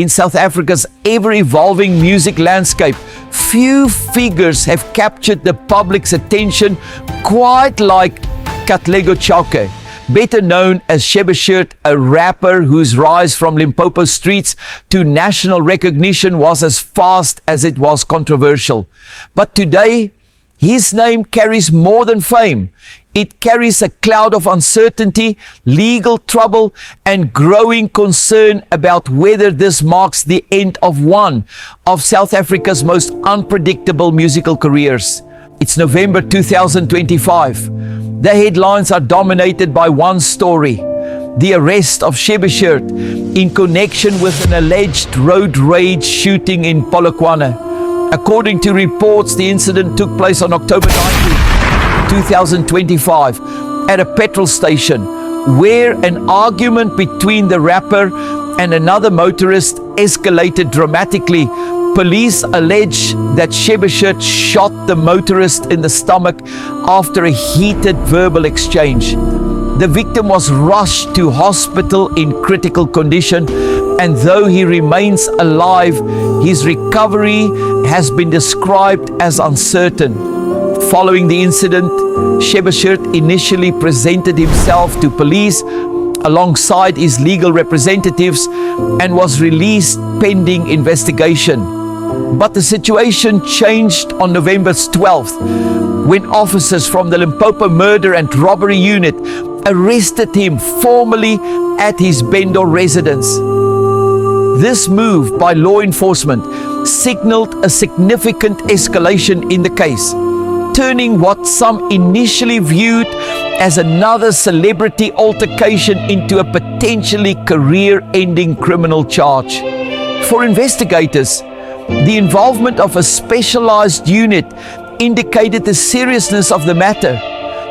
In South Africa's ever-evolving music landscape, few figures have captured the public's attention quite like Katlego Chauke, better known as Shebeshixt, a rapper whose rise from Limpopo streets to national recognition was as fast as it was controversial. But today, his name carries more than fame. It carries a cloud of uncertainty, legal trouble, and growing concern about whether this marks the end of one of South Africa's most unpredictable musical careers. It's November 2025. The headlines are dominated by one story: the arrest of Shebeshixt in connection with an alleged road rage shooting in Polokwane. According to reports, the incident took place on October 19, 2025 at a petrol station where an argument between the rapper and another motorist escalated dramatically. Police allege that Shebeshixt shot the motorist in the stomach after a heated verbal exchange. The victim was rushed to hospital in critical condition, and though he remains alive, his recovery has been described as uncertain. Following the incident, Shebeshixt initially presented himself to police alongside his legal representatives and was released pending investigation. But the situation changed on November 12th when officers from the Limpopo Murder and Robbery Unit arrested him formally at his Bendo residence. This move by law enforcement signaled a significant escalation in the case, turning what some initially viewed as another celebrity altercation into a potentially career-ending criminal charge. For investigators, the involvement of a specialized unit indicated the seriousness of the matter.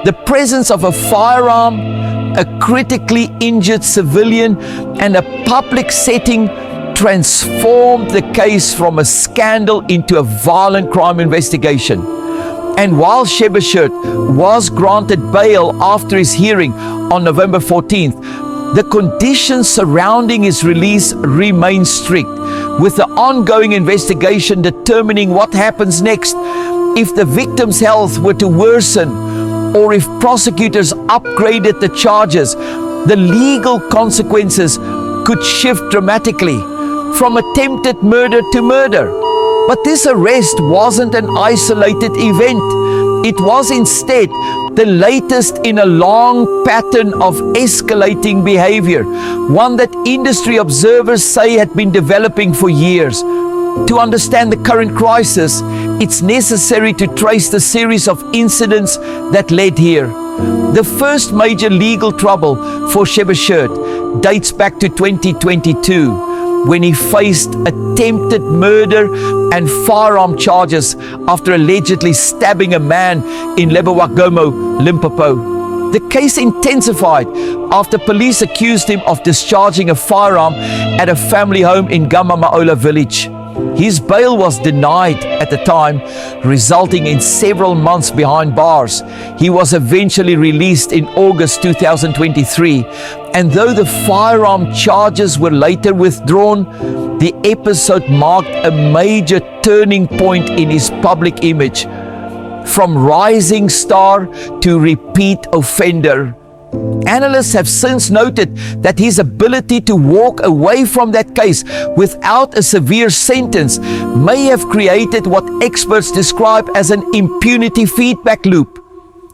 The presence of a firearm, a critically injured civilian, and a public setting transformed the case from a scandal into a violent crime investigation. And while Shebeshixt was granted bail after his hearing on November 14th, the conditions surrounding his release remain strict, with the ongoing investigation determining what happens next if the victim's health were to worsen or if prosecutors upgraded the charges. The legal consequences could shift dramatically from attempted murder to murder. But this arrest wasn't an isolated event. It was instead the latest in a long pattern of escalating behavior, one that industry observers say had been developing for years. To understand the current crisis, it's necessary to trace the series of incidents that led here. The first major legal trouble for Shebeshixt dates back to 2022, when he faced attempted murder and firearm charges after allegedly stabbing a man in Lebowakgomo, Limpopo. The case intensified after police accused him of discharging a firearm at a family home in Gamamaola village. His bail was denied at the time, resulting in several months behind bars. He was eventually released in August 2023, and though the firearm charges were later withdrawn, the episode marked a major turning point in his public image. From rising star to repeat offender. Analysts have since noted that his ability to walk away from that case without a severe sentence may have created what experts describe as an impunity feedback loop.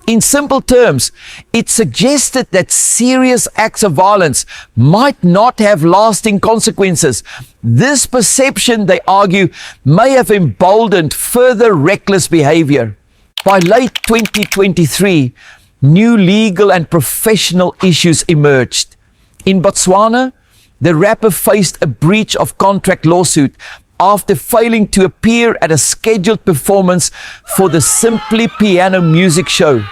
In simple terms, it suggested that serious acts of violence might not have lasting consequences. This perception, they argue, may have emboldened further reckless behavior. By late 2023, new legal and professional issues emerged. In Botswana, the rapper faced a breach of contract lawsuit after failing to appear at a scheduled performance for the Simply Piano music show.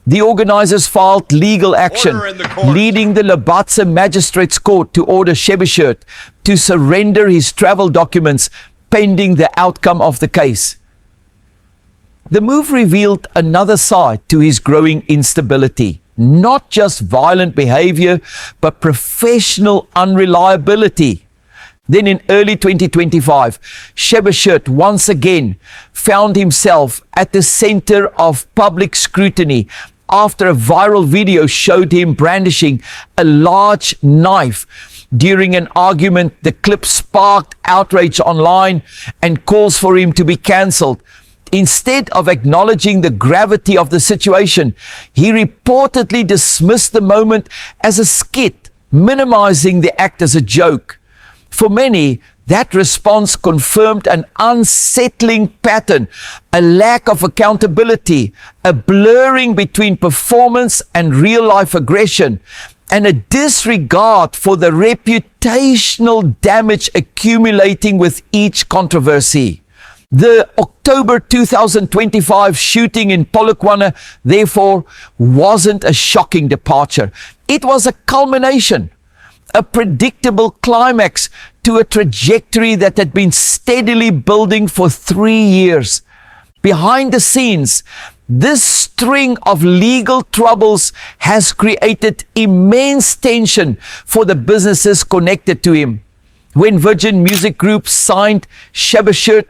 The organizers filed legal action, leading the Labatse Magistrates Court to order Shebeshixt to surrender his travel documents pending the outcome of the case. The move revealed another side to his growing instability, not just violent behavior, but professional unreliability. Then in early 2025, Shebeshixt once again found himself at the center of public scrutiny after a viral video showed him brandishing a large knife during an argument. The clip sparked outrage online and calls for him to be cancelled. Instead of acknowledging the gravity of the situation, he reportedly dismissed the moment as a skit, minimizing the act as a joke. For many, that response confirmed an unsettling pattern, a lack of accountability, a blurring between performance and real-life aggression, and a disregard for the reputational damage accumulating with each controversy. The October 2025 shooting in Polokwane, therefore, wasn't a shocking departure. It was a culmination, a predictable climax to a trajectory that had been steadily building for 3 years. Behind the scenes, this string of legal troubles has created immense tension for the businesses connected to him. When Virgin Music Group signed Shebeshixt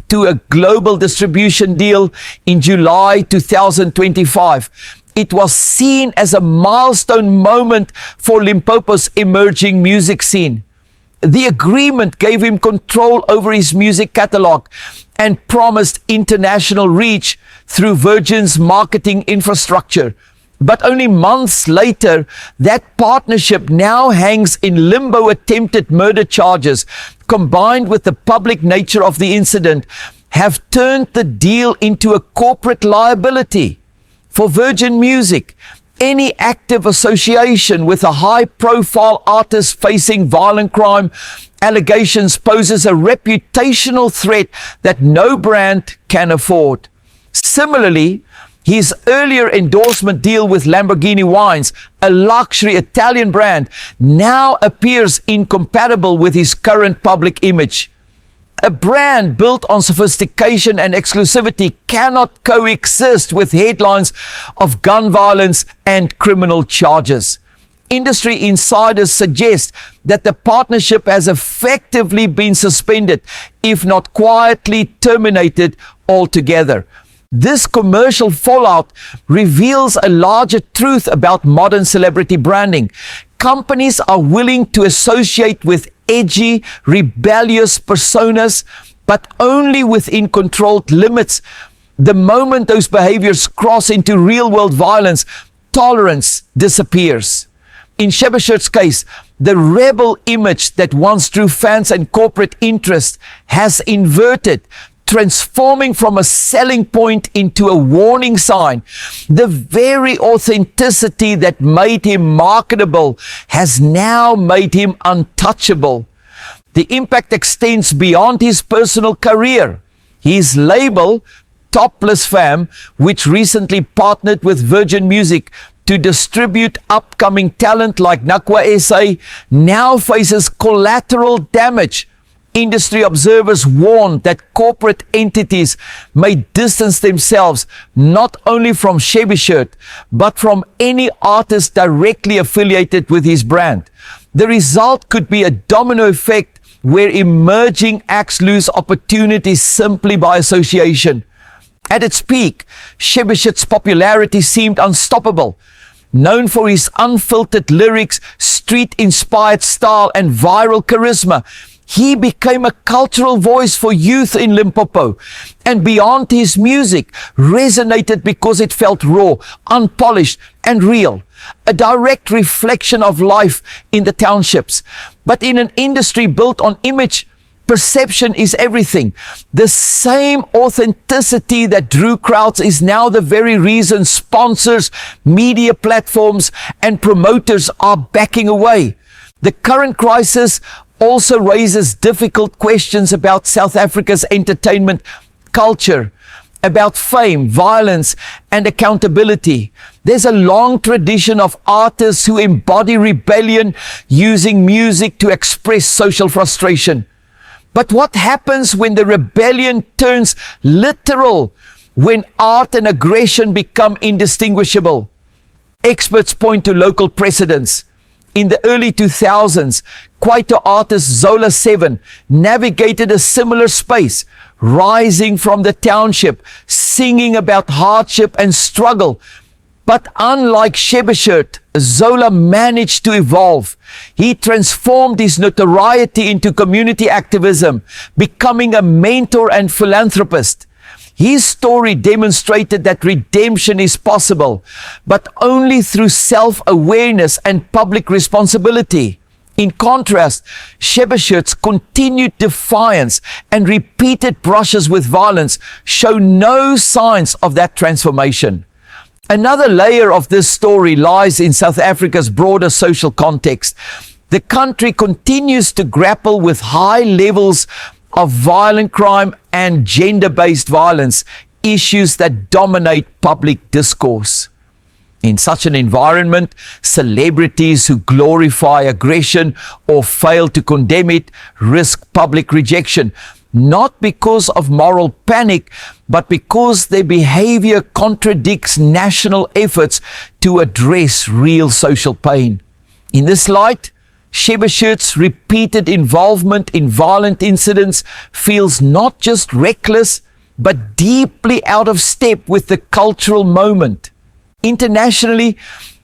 to a global distribution deal in July 2025, it was seen as a milestone moment for Limpopo's emerging music scene. The agreement gave him control over his music catalog and promised international reach through Virgin's marketing infrastructure. But only months later, that partnership now hangs in limbo. Attempted murder charges, combined with the public nature of the incident, have turned the deal into a corporate liability. For Virgin Music, any active association with a high-profile artist facing violent crime allegations poses a reputational threat that no brand can afford. Similarly, his earlier endorsement deal with Lamborghini Wines, a luxury Italian brand, now appears incompatible with his current public image. A brand built on sophistication and exclusivity cannot coexist with headlines of gun violence and criminal charges. Industry insiders suggest that the partnership has effectively been suspended, if not quietly terminated altogether. This commercial fallout reveals a larger truth about modern celebrity branding. Companies are willing to associate with edgy, rebellious personas, but only within controlled limits. The moment those behaviors cross into real-world violence, tolerance disappears. In Shebeshiqt's case, the rebel image that once drew fans and corporate interest has inverted, transforming from a selling point into a warning sign. The very authenticity that made him marketable has now made him untouchable. The impact extends beyond his personal career. His label, Topless Fam, which recently partnered with Virgin Music to distribute upcoming talent like Nakwa SA, now faces collateral damage. Industry observers warn that corporate entities may distance themselves not only from Shebeshiqt, but from any artist directly affiliated with his brand. The result could be a domino effect where emerging acts lose opportunities simply by association. At its peak, Shebeshiqt's popularity seemed unstoppable. Known for his unfiltered lyrics, street-inspired style, and viral charisma, he became a cultural voice for youth in Limpopo. And beyond, his music resonated because it felt raw, unpolished, and real. A direct reflection of life in the townships. But in an industry built on image, perception is everything. The same authenticity that drew crowds is now the very reason sponsors, media platforms, and promoters are backing away. The current crisis also raises difficult questions about South Africa's entertainment culture, about fame, violence, and accountability. There's a long tradition of artists who embody rebellion, using music to express social frustration. But what happens when the rebellion turns literal, when art and aggression become indistinguishable? Experts point to local precedents. In the early 2000s, Kwaito artist Zola 7 navigated a similar space, rising from the township, singing about hardship and struggle. But unlike Shebeshixt, Zola managed to evolve. He transformed his notoriety into community activism, becoming a mentor and philanthropist. His story demonstrated that redemption is possible, but only through self-awareness and public responsibility. In contrast, Shebeshixt continued defiance and repeated brushes with violence show no signs of that transformation. Another layer of this story lies in South Africa's broader social context. The country continues to grapple with high levels of violent crime and gender-based violence, issues that dominate public discourse. In such an environment, celebrities who glorify aggression or fail to condemn it risk public rejection, not because of moral panic, but because their behavior contradicts national efforts to address real social pain. In this light, Shebeshiqt's repeated involvement in violent incidents feels not just reckless, but deeply out of step with the cultural moment. Internationally,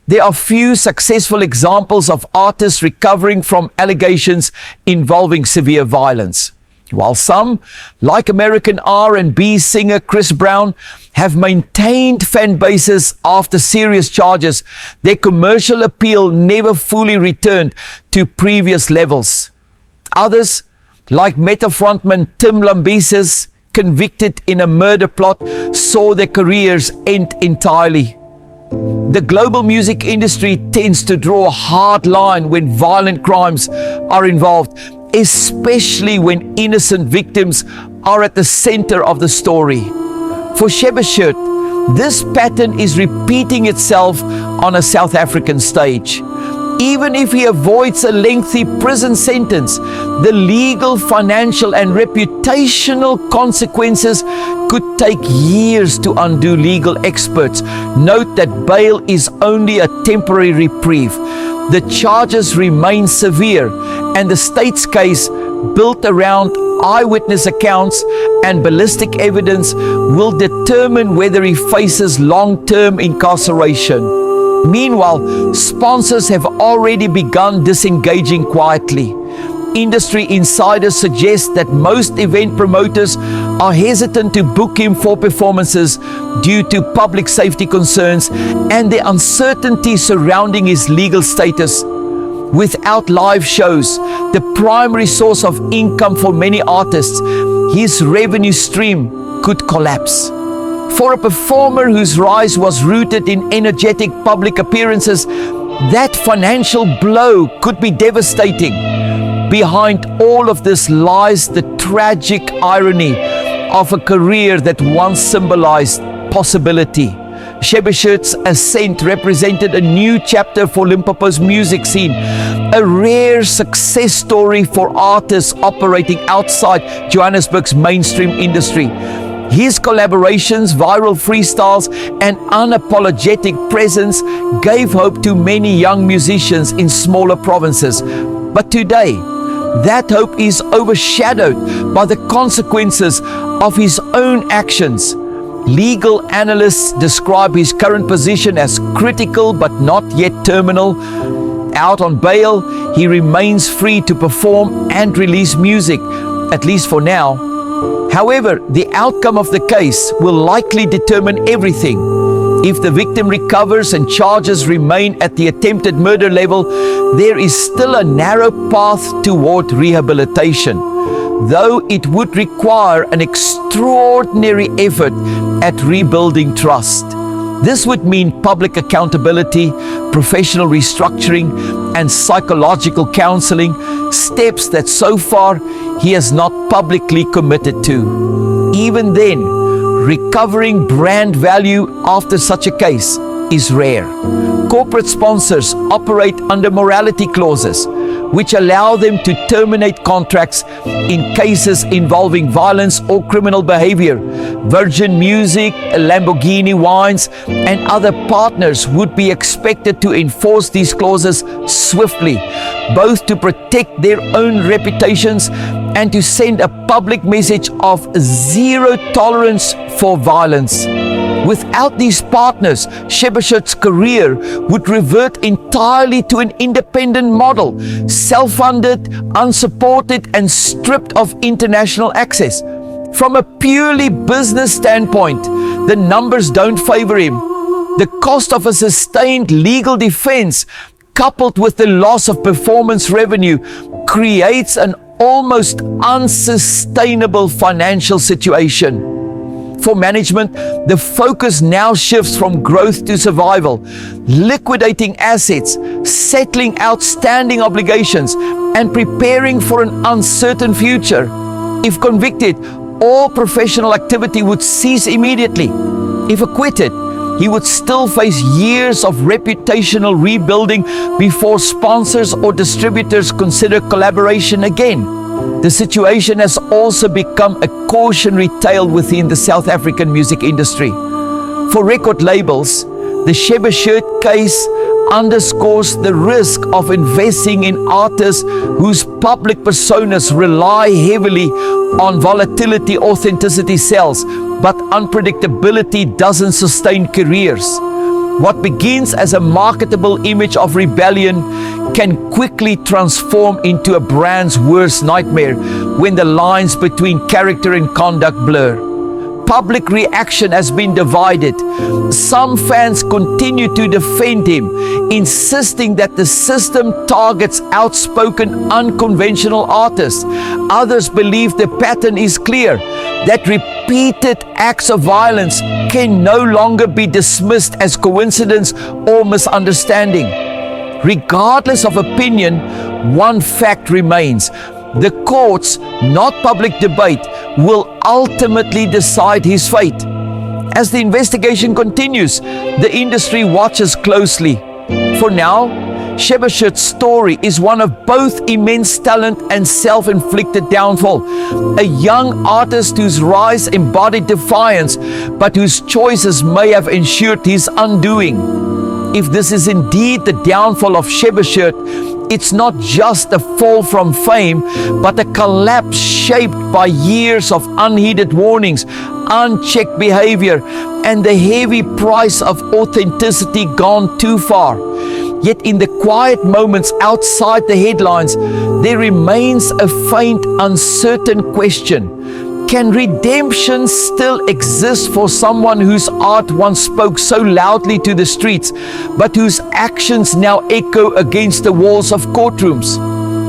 there are few successful examples of artists recovering from allegations involving severe violence. While some, like American R&B singer Chris Brown, have maintained fan bases after serious charges, their commercial appeal never fully returned to previous levels. Others, like Meta frontman Tim Lambesis, convicted in a murder plot, saw their careers end entirely. The global music industry tends to draw a hard line when violent crimes are involved, especially when innocent victims are at the center of the story. For Shebeshixt, this pattern is repeating itself on a South African stage. Even if he avoids a lengthy prison sentence, the legal, financial, and reputational consequences could take years to undo. Legal experts note that bail is only a temporary reprieve. The charges remain severe, and the state's case, built around eyewitness accounts and ballistic evidence, will determine whether he faces long-term incarceration. Meanwhile, sponsors have already begun disengaging quietly. Industry insiders suggest that most event promoters are hesitant to book him for performances due to public safety concerns and the uncertainty surrounding his legal status. Without live shows, the primary source of income for many artists, his revenue stream could collapse. For a performer whose rise was rooted in energetic public appearances, that financial blow could be devastating. Behind all of this lies the tragic irony of a career that once symbolized possibility. Shebeshiqt's ascent represented a new chapter for Limpopo's music scene, a rare success story for artists operating outside Johannesburg's mainstream industry. His collaborations, viral freestyles, and unapologetic presence gave hope to many young musicians in smaller provinces. But today, that hope is overshadowed by the consequences of his own actions. Legal analysts describe his current position as critical but not yet terminal. Out on bail, he remains free to perform and release music, at least for now. However, the outcome of the case will likely determine everything. If the victim recovers and charges remain at the attempted murder level, there is still a narrow path toward rehabilitation, though it would require an extraordinary effort at rebuilding trust. This would mean public accountability, professional restructuring, and psychological counseling, steps that so far he has not publicly committed to. Even then, recovering brand value after such a case is rare. Corporate sponsors operate under morality clauses, which allow them to terminate contracts in cases involving violence or criminal behavior. Virgin Music, Lamborghini Wines, and other partners would be expected to enforce these clauses swiftly, both to protect their own reputations and to send a public message of zero tolerance for violence. Without these partners, Shebeshiqt's career would revert entirely to an independent model, self-funded, unsupported, and stripped of international access. From a purely business standpoint, the numbers don't favor him. The cost of a sustained legal defense, coupled with the loss of performance revenue, creates an almost unsustainable financial situation. For management, the focus now shifts from growth to survival, liquidating assets, settling outstanding obligations, and preparing for an uncertain future. If convicted, all professional activity would cease immediately. If acquitted, he would still face years of reputational rebuilding before sponsors or distributors consider collaboration again. The situation has also become a cautionary tale within the South African music industry. For record labels, the Shebeshiqt case underscores the risk of investing in artists whose public personas rely heavily on volatility. Authenticity sells, but unpredictability doesn't sustain careers. What begins as a marketable image of rebellion can quickly transform into a brand's worst nightmare when the lines between character and conduct blur. Public reaction has been divided. Some fans continue to defend him, insisting that the system targets outspoken, unconventional artists. Others believe the pattern is clear, that repeated acts of violence can no longer be dismissed as coincidence or misunderstanding. Regardless of opinion, one fact remains: the courts, not public debate, will ultimately decide his fate. As the investigation continues, the industry watches closely. For now, Shebeshiqt's story is one of both immense talent and self-inflicted downfall. A young artist whose rise embodied defiance, but whose choices may have ensured his undoing. If this is indeed the downfall of Shebeshiqt, it's not just a fall from fame, but a collapse shaped by years of unheeded warnings, unchecked behavior, and the heavy price of authenticity gone too far. Yet in the quiet moments outside the headlines, there remains a faint, uncertain question. Can redemption still exist for someone whose art once spoke so loudly to the streets, but whose actions now echo against the walls of courtrooms?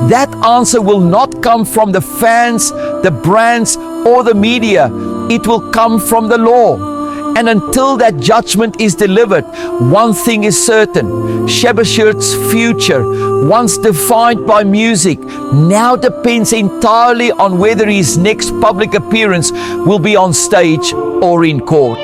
That answer will not come from the fans, the brands, or the media. It will come from the law. And until that judgment is delivered, one thing is certain: Shebeshiqt's future, once defined by music, now depends entirely on whether his next public appearance will be on stage or in court.